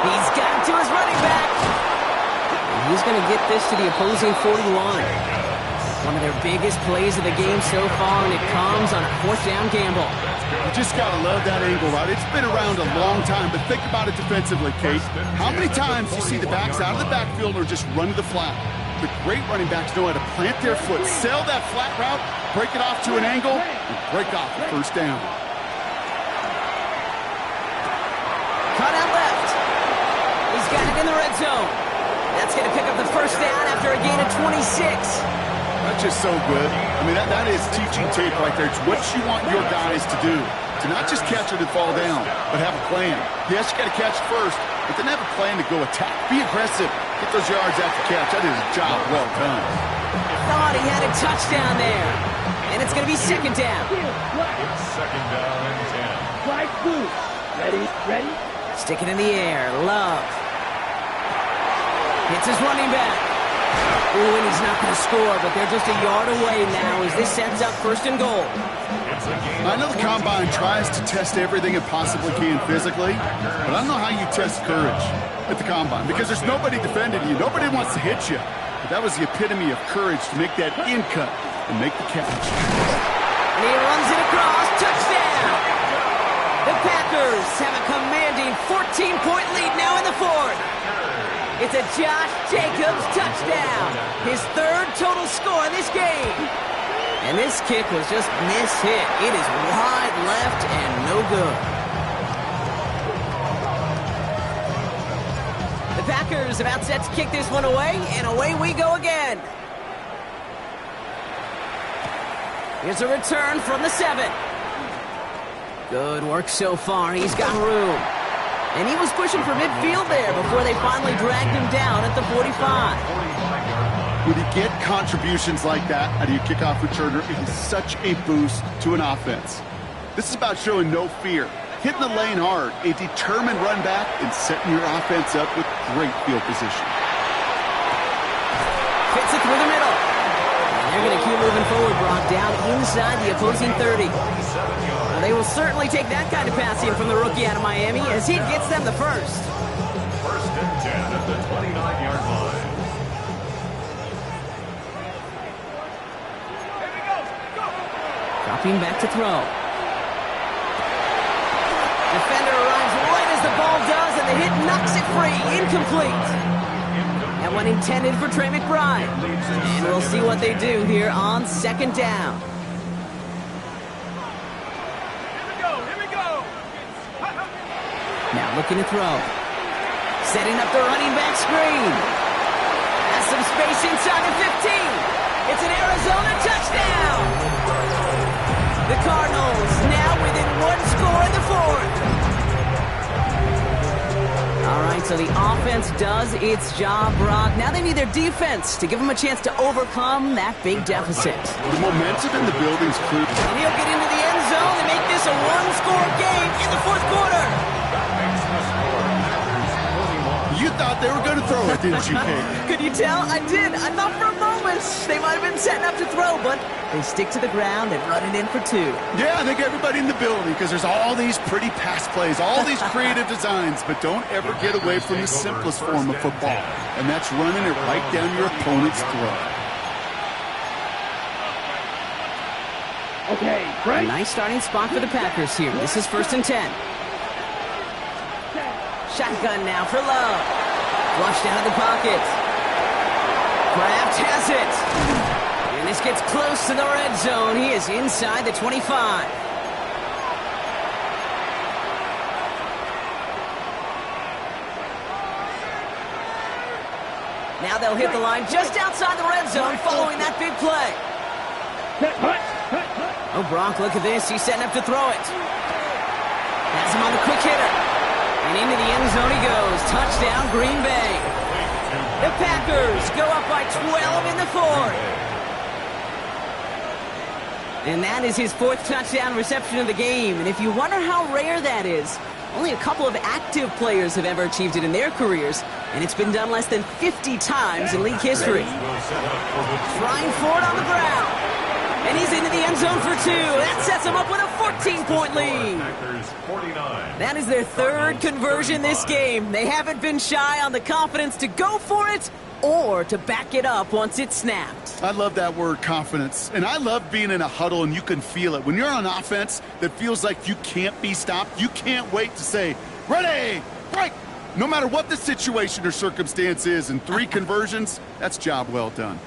He's got it to his running back. And he's going to get this to the opposing 41. One of their biggest plays of the game so far, and it comes on a fourth down gamble. You just got to love that angle route. It's been around a long time, but think about it defensively, Kate. How many times do you see the backs out of the backfield or just run to the flat? The great running backs know how to plant their foot, sail that flat route, break it off to an angle, and break off the first down. Cut out left. He's got it in the red zone. That's going to pick up the first down after a gain of 26. That's just so good. I mean, that is teaching tape right there. It's what you want your guys to do. To not just catch it and fall down, but have a plan. Yes, you got to catch first, but then have a plan to go attack. Be aggressive. Get those yards after catch. That is a job well done. Thought he had a touchdown there. And it's going to be second down. It's second down and 10. Flag blue. Ready? Stick it in the air. Love. Hits his running back. Ooh, and he's not going to score, but they're just a yard away now as this sets up first and goal. I know the Combine tries to test everything it possibly can physically, but I don't know how you test courage at the Combine because there's nobody defending you. Nobody wants to hit you. But that was the epitome of courage to make that in cut and make the catch. And he runs it across. Touchdown! The Packers have a commanding 14-point lead now in the fourth. It's a Josh Jacobs touchdown. His third total score in this game. And this kick was just mishit. It is wide left and no good. The Packers about set to kick this one away, and away we go again. Here's a return from the 7. Good work so far. He's got room. And he was pushing for midfield there before they finally dragged him down at the 45. When you get contributions like that out of your kickoff returner, it is such a boost to an offense. This is about showing no fear, hitting the lane hard, a determined run back, and setting your offense up with great field position. Fits it through the middle. And they're going to keep moving forward, Brock, down inside the opposing 30. Well, they will certainly take that kind of passing from the rookie out of Miami as he gets them the first. First and 10 at the 29-yard line. Dropping back to throw. Defender arrives right as the ball does, and the hit knocks it free. Incomplete. That one intended for Trey McBride. And we'll see what they do here on second down. Here we go. Now looking to throw. Setting up the running back screen. Has some space inside the 15. It's an Arizona touchdown. The Cardinals now within one score in the fourth. All right, so the offense does its job, Brock. Now they need their defense to give them a chance to overcome that big deficit. The momentum in the building's clear. And he'll get into the end zone and make this a one-score game in the fourth quarter. You thought they were going to throw it, didn't you, Kate? Could you tell? I did. I thought for a moment they might have been setting up to throw, but they stick to the ground and run it in for 2. Yeah, I think everybody in the building, because there's all these pretty pass plays, all these creative designs, but don't ever get away from the simplest form of football, and that's running it right down your opponent's throat. Okay, A break. nice starting spot for the Packers here. This is first and 10. Shotgun now for Love. Flushed out of the pocket. Kraft has it. And this gets close to the red zone. He is inside the 25. Now they'll hit the line just outside the red zone following that big play. Oh, Brock, look at this. He's setting up to throw it. Has him on the quick hitter. And into the end zone he goes. Touchdown, Green Bay. The Packers go up by 12 in the fourth. And that is his 4th touchdown reception of the game. And if you wonder how rare that is, Only a couple of active players have ever achieved it in their careers, and it's been done less than 50 times in league history. Trying for it on the ground. And he's into the end zone for 2. That sets him up with a 14-point lead. That is their third conversion this game. They haven't been shy on the confidence to go for it or to back it up once it's snapped. I love that word, confidence. And I love being in a huddle and you can feel it. When you're on offense that feels like you can't be stopped, you can't wait to say, ready, break. No matter what the situation or circumstance is, in 3 conversions, that's job well done.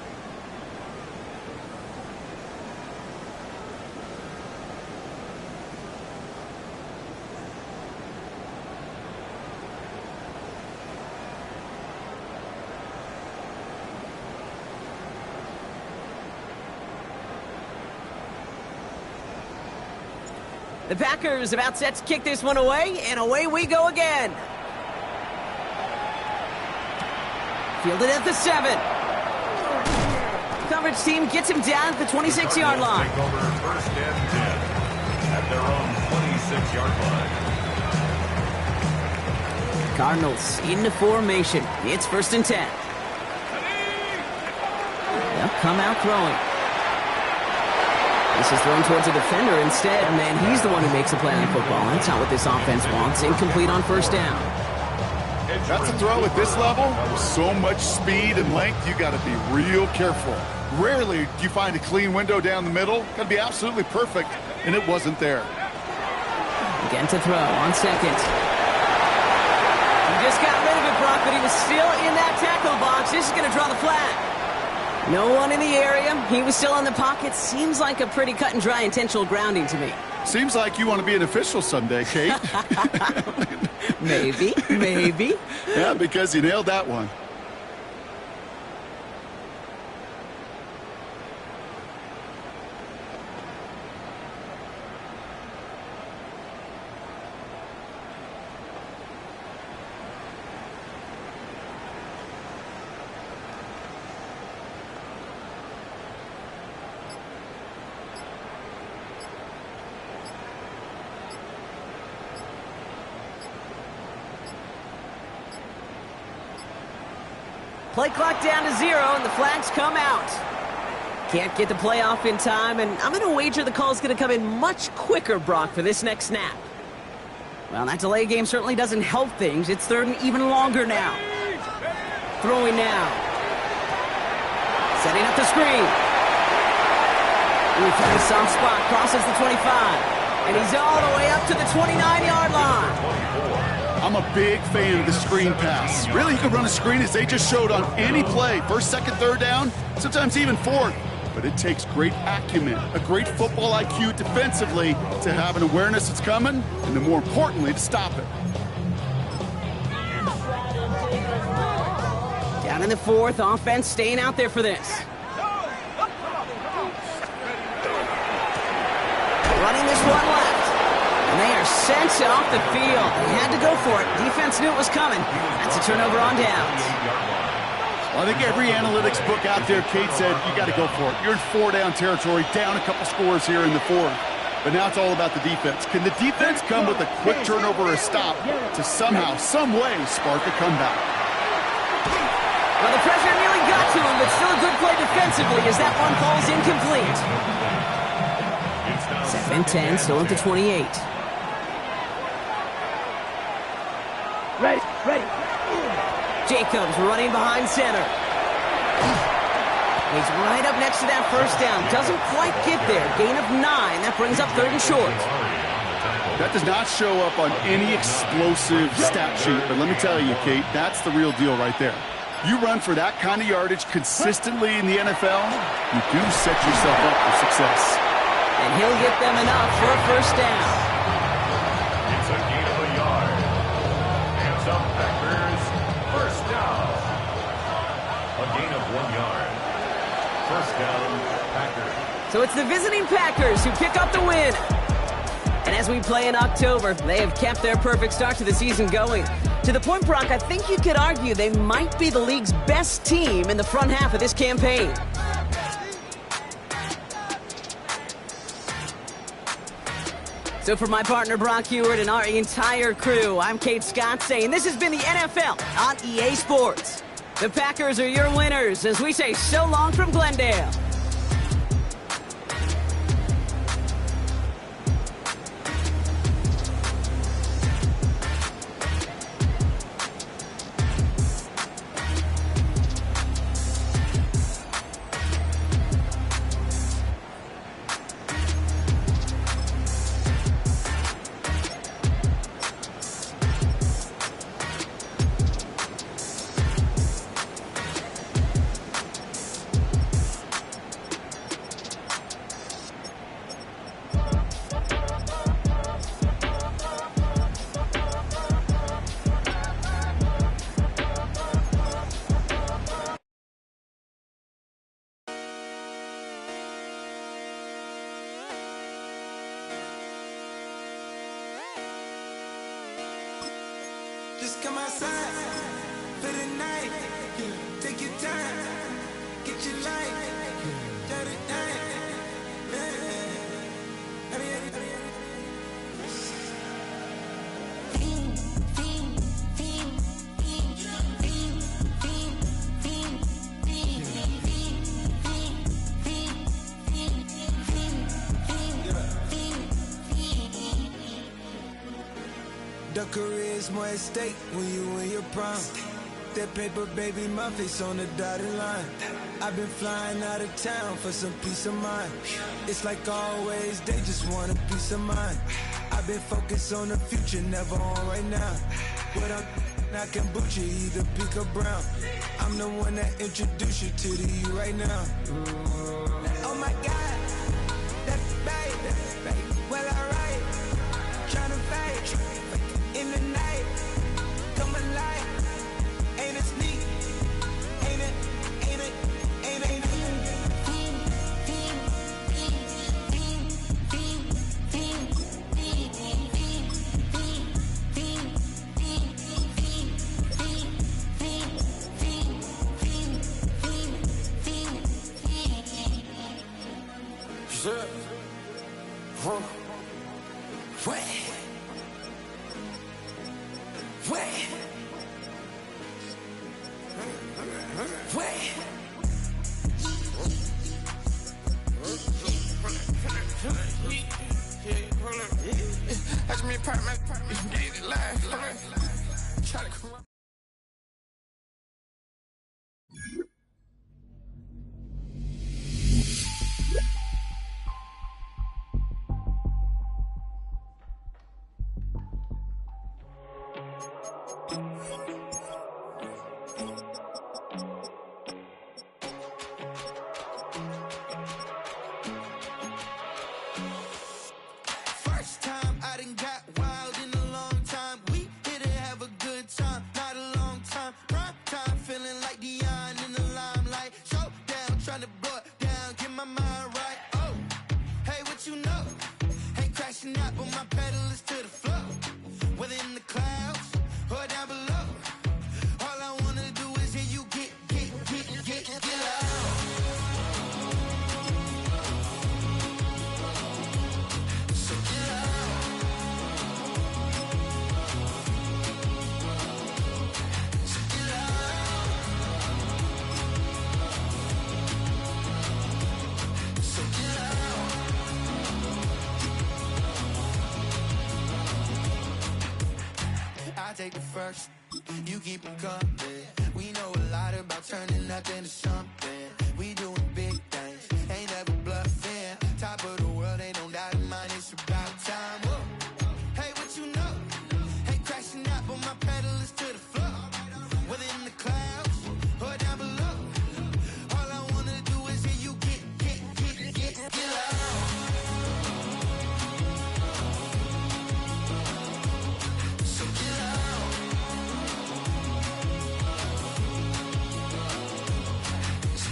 The Packers about set to kick this one away, and away we go again. Fielded at the 7. Coverage team gets him down at the 26-yard line. First and 10 at their own 26-yard line. Cardinals into formation. It's 1st and 10. They'll come out throwing. This is thrown towards a defender instead, and then he's the one who makes a play on football. That's not what this offense wants. Incomplete on 1st down. That's a throw at this level. With so much speed and length, you got to be real careful. Rarely do you find a clean window down the middle. Got to be absolutely perfect, and it wasn't there. Again to throw on 2nd. He just got rid of it, Brock, but he was still in that tackle box. This is going to draw the flag. No one in the area. He was still in the pocket. Seems like a pretty cut and dry intentional grounding to me. Seems like you want to be an official someday, Kate. Maybe. Yeah, because you nailed that one. Play clock down to 0, and the flags come out. Can't get the play off in time, and I'm going to wager the call's going to come in much quicker, Brock, for this next snap. Well, that delay game certainly doesn't help things. It's 3rd and even longer now. Throwing now. Setting up the screen. Ooh, found a soft spot. Crosses the 25. And he's all the way up to the 29-yard line. I'm a big fan of the screen pass. Really, you can run a screen as they just showed on any play. 1st, 2nd, 3rd down, sometimes even 4th. But it takes great acumen, a great football IQ defensively to have an awareness it's coming, and then more importantly, to stop it. Down in the 4th, offense staying out there for this. Running this one left. And they are sent off the field. They had to go for it. Defense knew it was coming. That's a turnover on downs. Well, I think every analytics book out there, Kate said, you got to go for it. You're in 4-down territory, down a couple scores here in the 4th. But now it's all about the defense. Can the defense come with a quick turnover or a stop to somehow, some way, spark a comeback? Well, the pressure nearly got to him, but still a good play defensively as that one falls incomplete. 2nd and 10, still at the 28. Ready. Jacobs running behind center. He's right up next to that 1st down. Doesn't quite get there. Gain of 9. That brings up 3rd and short. That does not show up on any explosive stat sheet, but let me tell you, Kate, that's the real deal right there. You run for that kind of yardage consistently in the NFL, you do set yourself up for success. And he'll get them enough for a 1st down. It's a gain of a yard. Hands up, Packers. 1st down. A gain of 1 yard. 1st down, Packers. So it's the visiting Packers who pick up the win. And as we play in October, they have kept their perfect start to the season going. To the point, Brock, I think you could argue they might be the league's best team in the front half of this campaign. So for my partner Brock Hewitt and our entire crew, I'm Kate Scott saying this has been the NFL on EA Sports. The Packers are your winners as we say so long from Glendale. Just come outside for the night. Take your time, get your life, dirty night. The career's more at stake when you in your prime. That paper, baby, my face on the dotted line. I've been flying out of town for some peace of mind. It's like always, they just want a peace of mind. I've been focused on the future, never on right now. But I can boot you either pink or brown. I'm the one that introduced you to the you right now. Oh my God, that's babe. Well, alright, tryna fight in the night, come alive. Ain't it sneak? Ain't it? Ain't it? Ain't it? Ain't it? First time I done got wild in a long time. We here to have a good time, not a long time. Prime time, feeling like Dion in the limelight. Showdown, trying to blow it down, get my mind right. Oh, hey, what you know? Ain't crashing out, but my pedal is to the floor. Whether in the clouds or down below, all I wanna do is hear you get loud. So get loud. So get loud. So get loud. I take the first, you keep them coming. We know a lot about turning nothing to something. We doing big things, ain't never bluffing. Top of the world, ain't no doubt in mine, it's about time. Whoa. Hey, what you know? Ain't crashing out, but my pedal is to the floor. Whether in the clouds or down below, all I wanna do is hear you get loud. So get loud. So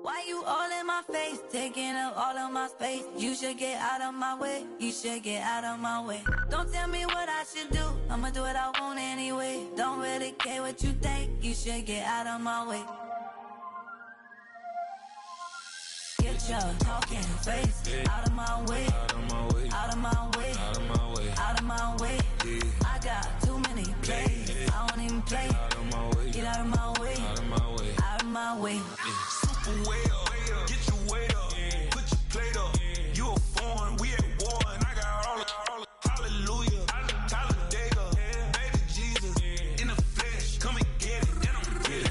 Why you all in my face, taking up all of my space? You should get out of my way, you should get out of my way. Don't tell me what I should do, I'ma do what I want anyway. Don't really care what you think, you should get out of my way. Get your talking face out of my way, out of my way, out of my way, out of my way, out of my way. I got too many plays, I don't even play. Out of my way, get out of my way, out of my way, out of my way. Super way up, get your weight up, put your plate up. You a foreign, we at war, and I got all the hallelujah, Talladega, baby Jesus, in the flesh, come and get it, and I'm get it.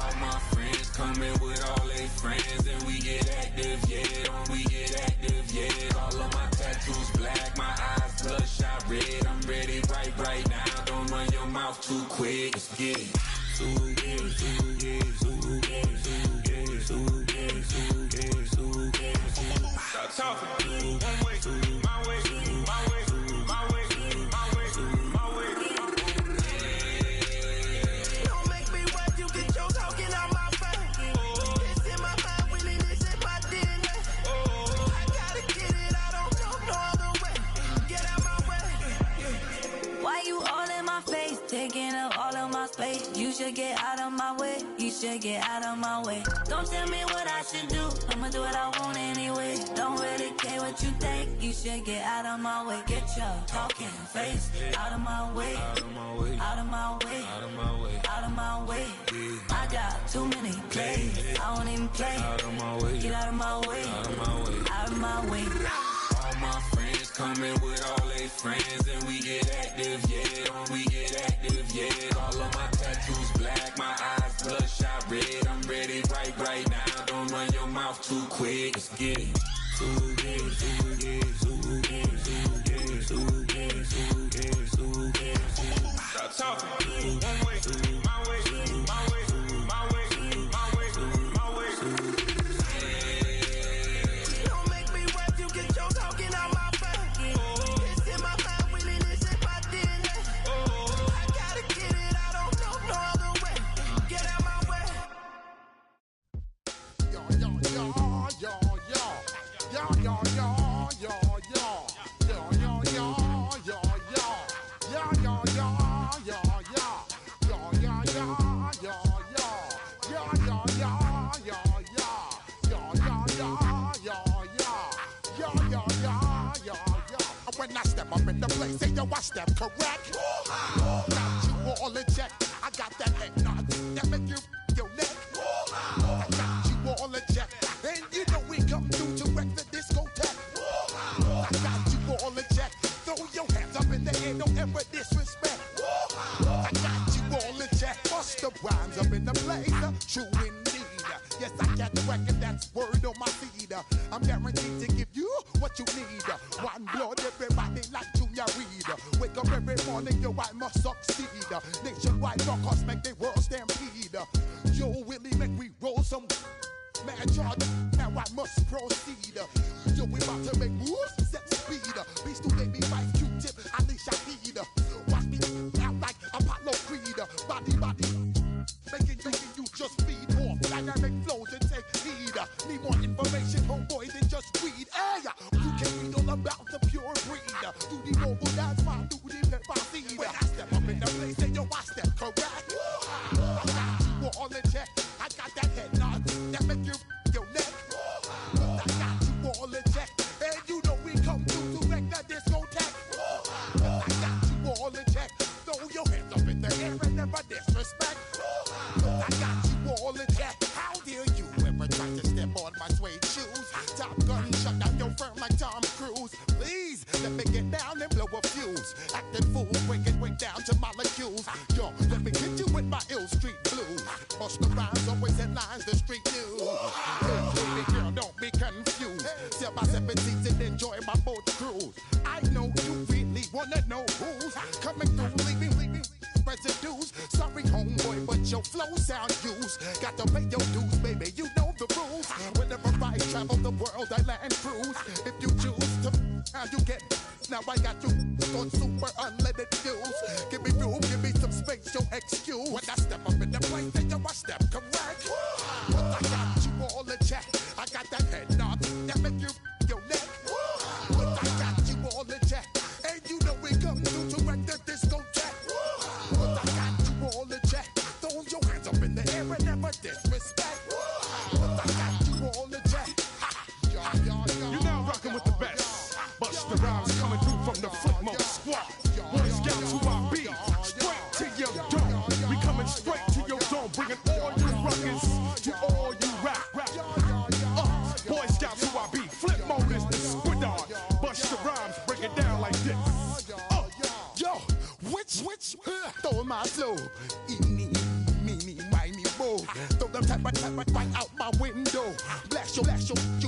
All my friends coming with all their friends, and we get active, yeah, we get active, yeah. All of my tattoos black, my eyes bloodshot red. I'm ready right now. Don't run your mouth too quick. Let's get it. Stop talking. One way, my way, my way, my way, my way, my way. Don't make me wait, you get your talking out my face. It's in my mind, really, this in my DNA. I gotta get it, I don't know no other way. Get out my way. Why you all in my face, taking up all of my space? You should get out of my way, you should get out of my way. Don't tell me what I should do, I'ma do what I want anyway. Don't really care what you think, you should get out of my way. Get your talking face out of my way, out of my way, out of my way, out of my way, out of my way. I got too many plays, I don't even play. Out of my way, get out of my way, out of my way, out of my way. All my friends coming with all their friends, and we get active, yeah, we get active, yeah. All of my tattoos black, my eyes bloodshot red. I'm ready right now. Don't run your mouth too quick. Let's get it. Stop talking. One way, my way, my way, my way, my way, my way. Don't make me wait, you get your talking out my face. It's in my mind, really, this in my DNA. I gotta get it, I don't know no other way. Get out my way. Yo, yo, yo, yo, yo. Yo, yo, yo, yo, yo. Yo, yo, yo, yo, yo. Yo, yo, yo, yo, yo. Yo, yo, yo, yo, yo. Yo, yo, yo, yo, yo. Yo, yo, yo, yo, yo. Yo, yo, yo, yo, yo. When I step up in the place, say yo, I step correct. Got you all in check. I got that head nod that make you your neck. I got you all in check. And you know we come through to wreck the discotheque. I got you all in check. Throw your hands up in the air, don't ever disrespect. I got you all in check. Bust the rhymes up in the place, true indeed. Yes, I got the record, that's word on my feed. I'm guaranteed to give you what you need. One blood, everybody like Junior Reed. Wake up every morning, yo, I must succeed. Nationwide rockers make the world stampede. Yo, Willie, make we roll some man charge. Now I must proceed. Yo, we about to make moves, set speed. Beast to baby wife, Q-tip, Alicia Heed. Watch me out like Apollo Creed. Body, making you just feed off dynamic flows and take heed. Need more information, homeboy, than just read. Hey, you can read all about the pure breed. Do the noble dance, my do the pepper seed. When I step up in the place, say yo, I step correct. I got you all in check. I got that head nod that make you your neck. I got you all in check. And you know we come through to wreck the discotheque. I got you all in check. Throw your hands up in the air and never disrespect. I got you all in check. How dare you ever try to step on my suede shoes? Top gun shut down your firm like Tom Cruise. Please let me get down and blow a fuse. Acting fool, breaking way down to molecules. Yo, let me hit you with my ill street blues. Bust the rhymes, always headlines, the street news. Hey, baby girl, don't be confused. Step by 17 and enjoy my boat cruise. I know you really wanna know who's coming through, leaving residues. Sorry, homeboy, but your flow sound used. Got to pay your dues, baby, you know the rules. Whenever I travel the world, I land cruise. If you choose to, how you get. Now I got you on super unleaded fuels. Give me room, give me some space, your excuse. When I step up in the place, then yo, I step correct. But I got you all in check. I got that head nod that make you your neck. But I got you all in check. And you know we come through to wreck the discotheque. But I got you all in check. Throw your hands up in the air and never disrespect. But I got you all in check. You're now rocking with the best. Busta Rhymes coming through from the footmost squad. Boy Scouts who I be. Straight to your dome. We coming straight to your dome. Bringing all you rockers to all you rap. Boy Scouts who I be. Flip mode is the squid on. Busta Rhymes break it down like this. Yo, which, throw my flow. Eeny, meeny, miny, mo. Throw them type right out my window. Blast you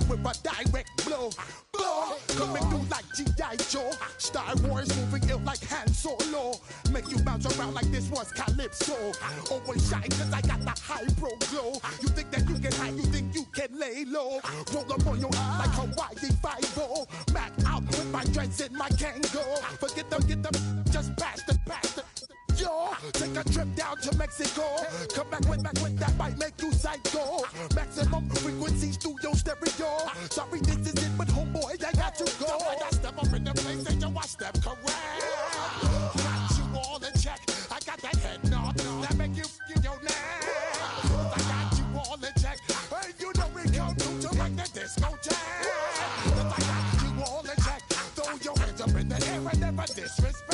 with a direct blow. Blow, coming through like G.I. Joe. Star Wars moving ill like Han Solo. Make you bounce around like this was Calypso. Always shine cause I got the high pro glow. You think that you can hide, you think you can lay low. Roll up on your eye like Hawaii 5-0. Mac out with my dreads in my Kango. Forget them, just pass the. Yo, take a trip down to Mexico. Come back with that might make you psycho. Maximum frequencies through your stereo. Sorry, this is it, but homeboy, I got to go. I got step up in the place and yo, I step correct. Got you all in check. I got that head nod that make you feel your neck. I got you all in check. Hey, you know we come through to like the discotheque. I got you all in check. Throw your hands up in the air and never disrespect.